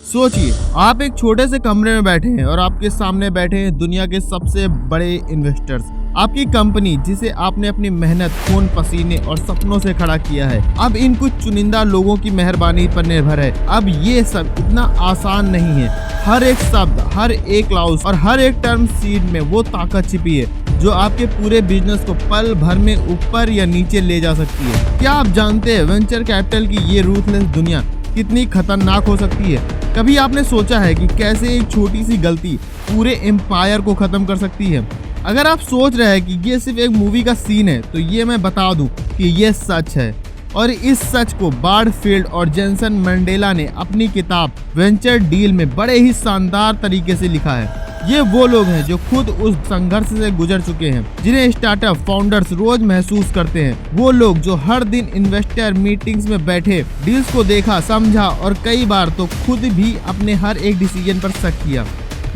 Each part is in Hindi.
सोचिए, आप एक छोटे से कमरे में बैठे हैं और आपके सामने बैठे हैं दुनिया के सबसे बड़े इन्वेस्टर्स। आपकी कंपनी जिसे आपने अपनी मेहनत, खून पसीने और सपनों से खड़ा किया है, अब इन कुछ चुनिंदा लोगों की मेहरबानी पर निर्भर है। अब ये सब इतना आसान नहीं है। हर एक शब्द, हर एक क्लाउज और हर एक टर्म शीट में वो ताकत छिपी है जो आपके पूरे बिजनेस को पल भर में ऊपर या नीचे ले जा सकती है। क्या आप जानते हैं वेंचर कैपिटल की ये रूथलेस दुनिया कितनी खतरनाक हो सकती है? कभी आपने सोचा है कि कैसे एक छोटी सी गलती पूरे एम्पायर को खत्म कर सकती है? अगर आप सोच रहे हैं कि ये सिर्फ एक मूवी का सीन है, तो ये मैं बता दूं कि ये सच है। और इस सच को बार्डफील्ड और जेंसन मंडेला ने अपनी किताब वेंचर डील में बड़े ही शानदार तरीके से लिखा है। ये वो लोग हैं जो खुद उस संघर्ष से गुजर चुके हैं, जिन्हें स्टार्टअप फाउंडर्स रोज महसूस करते हैं। वो लोग जो हर दिन इन्वेस्टर मीटिंग्स में बैठे, डील्स को देखा, समझा और कई बार तो खुद भी अपने हर एक डिसीजन पर शक किया।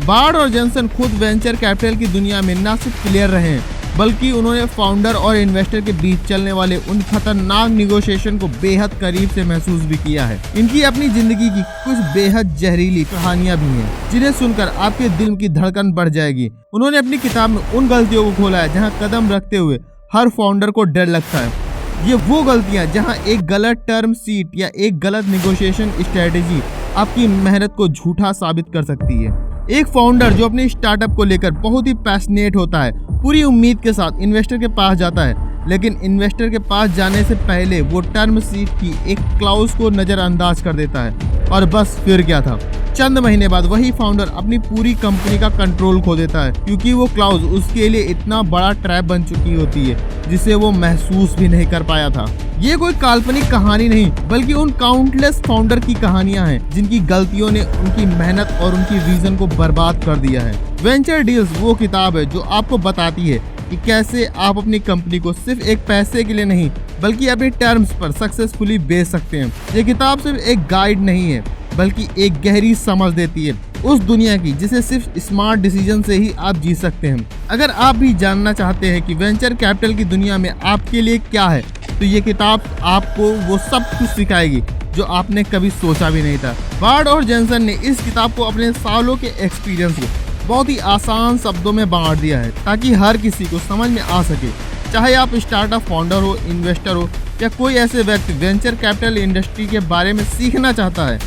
बार्ड और जेंसन खुद वेंचर कैपिटल की दुनिया में न सिर्फ प्लेयर रहे हैं, बल्कि उन्होंने फाउंडर और इन्वेस्टर के बीच चलने वाले उन खतरनाक निगोशिएशन को बेहद करीब से महसूस भी किया है। इनकी अपनी जिंदगी की कुछ बेहद जहरीली कहानियां भी हैं, जिन्हें सुनकर आपके दिल की धड़कन बढ़ जाएगी। उन्होंने अपनी किताब में उन गलतियों को खोला है जहां कदम रखते हुए हर फाउंडर को डर लगता है। ये वो गलतियां जहां एक गलत टर्म शीट या एक गलत निगोशिएशन स्ट्रेटेजी आपकी मेहनत को झूठा साबित कर सकती है। एक फाउंडर जो अपने स्टार्टअप को लेकर बहुत ही पैशनेट होता है, पूरी उम्मीद के साथ इन्वेस्टर के पास जाता है, लेकिन इन्वेस्टर के पास जाने से पहले वो टर्म शीट की एक क्लाउज को नजरअंदाज कर देता है। और बस फिर क्या था, चंद महीने बाद वही फाउंडर अपनी पूरी कंपनी का कंट्रोल खो देता है, क्योंकि वो क्लाउज उसके लिए इतना बड़ा ट्रैप बन चुकी होती है जिसे वो महसूस भी नहीं कर पाया था। ये कोई काल्पनिक कहानी नहीं, बल्कि उन काउंटलेस फाउंडर की कहानियां हैं जिनकी गलतियों ने उनकी मेहनत और उनकी विजन को बर्बाद कर दिया है। वेंचर डील्स वो किताब है जो आपको बताती है कि कैसे आप अपनी कंपनी को सिर्फ एक पैसे के लिए नहीं, बल्कि अपने टर्म्स पर सक्सेसफुली बेच सकते हैं। ये किताब सिर्फ एक गाइड नहीं है, बल्कि एक गहरी समझ देती है उस दुनिया की जिसे सिर्फ स्मार्ट डिसीजन से ही आप जी सकते हैं। अगर आप भी जानना चाहते हैं कि वेंचर कैपिटल की दुनिया में आपके लिए क्या है, तो ये किताब आपको वो सब कुछ सिखाएगी जो आपने कभी सोचा भी नहीं था। बार्ड और जेंसन ने इस किताब को अपने सालों के एक्सपीरियंस को बहुत ही आसान शब्दों में बांट दिया है, ताकि हर किसी को समझ में आ सके। चाहे आप स्टार्टअप फाउंडर हो, इन्वेस्टर हो या कोई ऐसे व्यक्ति वेंचर कैपिटल इंडस्ट्री के बारे में सीखना चाहता है,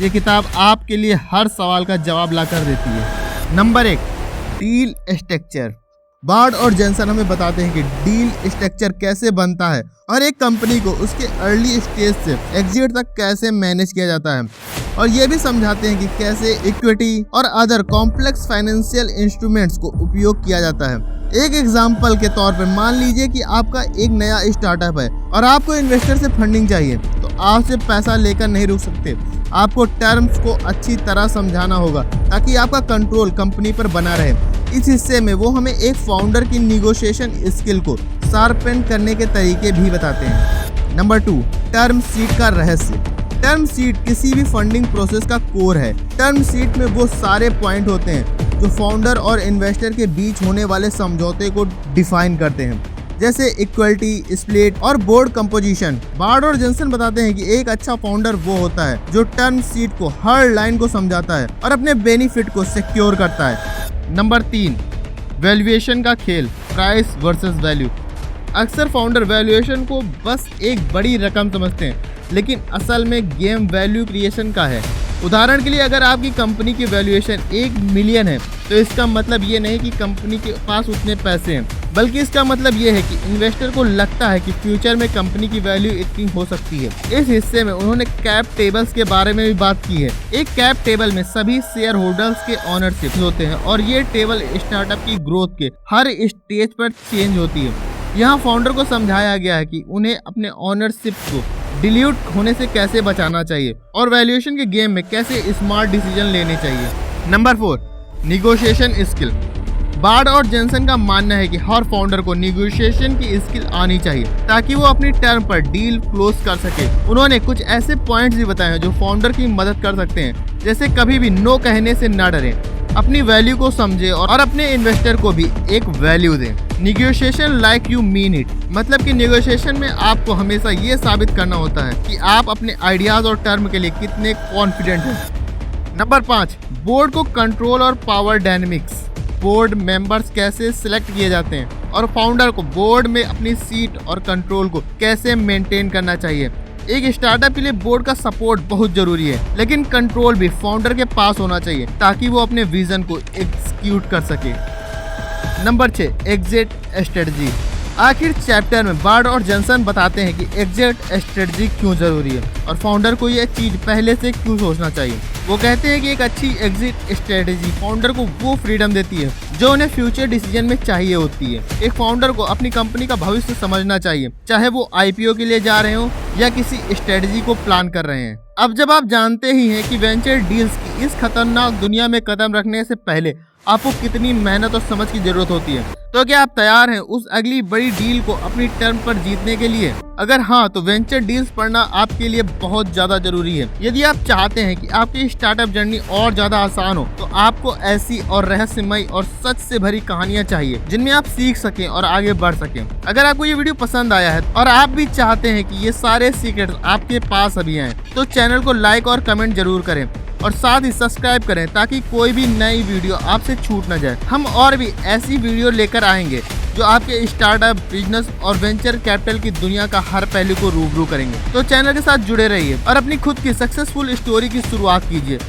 ये किताब आपके लिए हर सवाल का जवाब ला कर देती है। Number 1, deal structure. बार्ड और जेंसन हमें बताते हैं कि डील स्ट्रक्चर कैसे बनता है और एक कंपनी को उसके अर्ली स्टेज से एग्जिट तक कैसे मैनेज किया जाता है, और ये भी समझाते हैं कि कैसे इक्विटी और अदर कॉम्प्लेक्स फाइनेंशियल इंस्ट्रूमेंट्स को उपयोग किया जाता है। एक एग्जाम्पल के तौर पर मान लीजिए कि आपका एक नया स्टार्टअप है और आपको इन्वेस्टर से फंडिंग चाहिए, तो आप सिर्फ पैसा लेकर नहीं रुक सकते। आपको टर्म्स को अच्छी तरह समझाना होगा ताकि आपका कंट्रोल कंपनी पर बना रहे। इस हिस्से में वो हमें एक फाउंडर की निगोशिएशन स्किल को शार्पन करने के तरीके भी बताते हैं। नंबर 2, टर्म शीट का रहस्य। टर्म शीट किसी भी फंडिंग प्रोसेस का कोर है। टर्म शीट में वो सारे पॉइंट होते हैं जो फाउंडर और इन्वेस्टर के बीच होने वाले समझौते को डिफाइन करते हैं, जैसे इक्वलिटी, स्प्लिट और बोर्ड कंपोजिशन। बार्ड और जेंसन बताते हैं कि एक अच्छा फाउंडर वो होता है जो टर्म शीट को हर लाइन को समझाता है और अपने बेनिफिट को सिक्योर करता है। नंबर 3, वैल्यूएशन का खेल, प्राइस वर्सेस वैल्यू। अक्सर फाउंडर वैल्यूएशन को बस एक बड़ी रकम समझते हैं, लेकिन असल में गेम वैल्यू क्रिएशन का है। उदाहरण के लिए, अगर आपकी कंपनी की वैल्यूएशन 1 मिलियन है, तो इसका मतलब ये नहीं कि कंपनी के पास उतने पैसे हैं, बल्कि इसका मतलब ये है कि इन्वेस्टर को लगता है कि फ्यूचर में कंपनी की वैल्यू इतनी हो सकती है। इस हिस्से में उन्होंने कैप टेबल्स के बारे में भी बात की है। एक कैप टेबल में सभी शेयर होल्डर्स के ओनरशिप होते हैं और ये टेबल स्टार्टअप की ग्रोथ के हर स्टेज पर चेंज होती है। यहाँ फाउंडर को समझाया गया है कि उन्हें अपने ओनरशिप को डिल्यूट होने से कैसे बचाना चाहिए और वैल्यूएशन के गेम में कैसे स्मार्ट डिसीजन लेने चाहिए। Number 4, negotiation skill. बार्ड और जेंसन का मानना है कि हर फाउंडर को निगोशिएशन की स्किल आनी चाहिए ताकि वो अपनी टर्म पर डील क्लोज कर सके। उन्होंने कुछ ऐसे पॉइंट्स भी बताए हैं जो फाउंडर की मदद कर सकते हैं, जैसे कभी भी नो कहने से न डरें, अपनी वैल्यू को समझे और अपने इन्वेस्टर को भी एक वैल्यू दें। Negotiation like you mean it, मतलब कि निगोशिएशन में आपको हमेशा ये साबित करना होता है कि आप अपने आइडियाज और टर्म के लिए कितने कॉन्फिडेंट हैं। नंबर 5, बोर्ड को कंट्रोल और पावर डायनेमिक्स। बोर्ड मेंबर्स कैसे सिलेक्ट किए जाते हैं और फाउंडर को बोर्ड में अपनी सीट और कंट्रोल को कैसे मेंटेन करना चाहिए। एक स्टार्टअप के लिए बोर्ड का सपोर्ट बहुत जरूरी है, लेकिन कंट्रोल भी फाउंडर के पास होना चाहिए ताकि वो अपने विजन को एग्जीक्यूट कर सके। Number 6, exit strategy. आखिर चैप्टर में बार्ड और जॉनसन बताते हैं कि एग्जिट स्ट्रेटजी क्यों जरूरी है और फाउंडर को यह चीज पहले से क्यों सोचना चाहिए। वो कहते हैं कि एक अच्छी एग्जिट स्ट्रेटजी फाउंडर को वो फ्रीडम देती है जो उन्हें फ्यूचर डिसीजन में चाहिए होती है। एक फाउंडर को अपनी कंपनी का भविष्य समझना चाहिए, चाहे वो आईपीओ के लिए जा रहे हो या किसी स्ट्रेटजी को प्लान कर रहे हैं। अब जब आप जानते ही हैं कि वेंचर डील्स की इस खतरनाक दुनिया में कदम रखने से पहले आपको कितनी मेहनत और समझ की जरूरत होती है, तो क्या आप तैयार हैं उस अगली बड़ी डील को अपनी टर्म पर जीतने के लिए? अगर हाँ, तो वेंचर डील्स पढ़ना आपके लिए बहुत ज्यादा जरूरी है। यदि आप चाहते हैं कि आपकी स्टार्टअप जर्नी और ज्यादा आसान हो, तो आपको ऐसी और रहस्यमयी और सच से भरी कहानियां चाहिए जिनमें आप सीख सकें और आगे बढ़ सकें। अगर आपको ये वीडियो पसंद आया है और आप भी चाहते हैं कि ये सारे सीक्रेट्स आपके पास अभी आए, तो चैनल को लाइक और कमेंट जरूर करें और साथ ही सब्सक्राइब करें ताकि कोई भी नई वीडियो आपसे छूट न जाए। हम और भी ऐसी वीडियो लेकर आएंगे जो आपके स्टार्टअप, बिजनेस और वेंचर कैपिटल की दुनिया का हर पहलू को रूबरू करेंगे। तो चैनल के साथ जुड़े रहिए और अपनी खुद की सक्सेसफुल स्टोरी की शुरुआत कीजिए।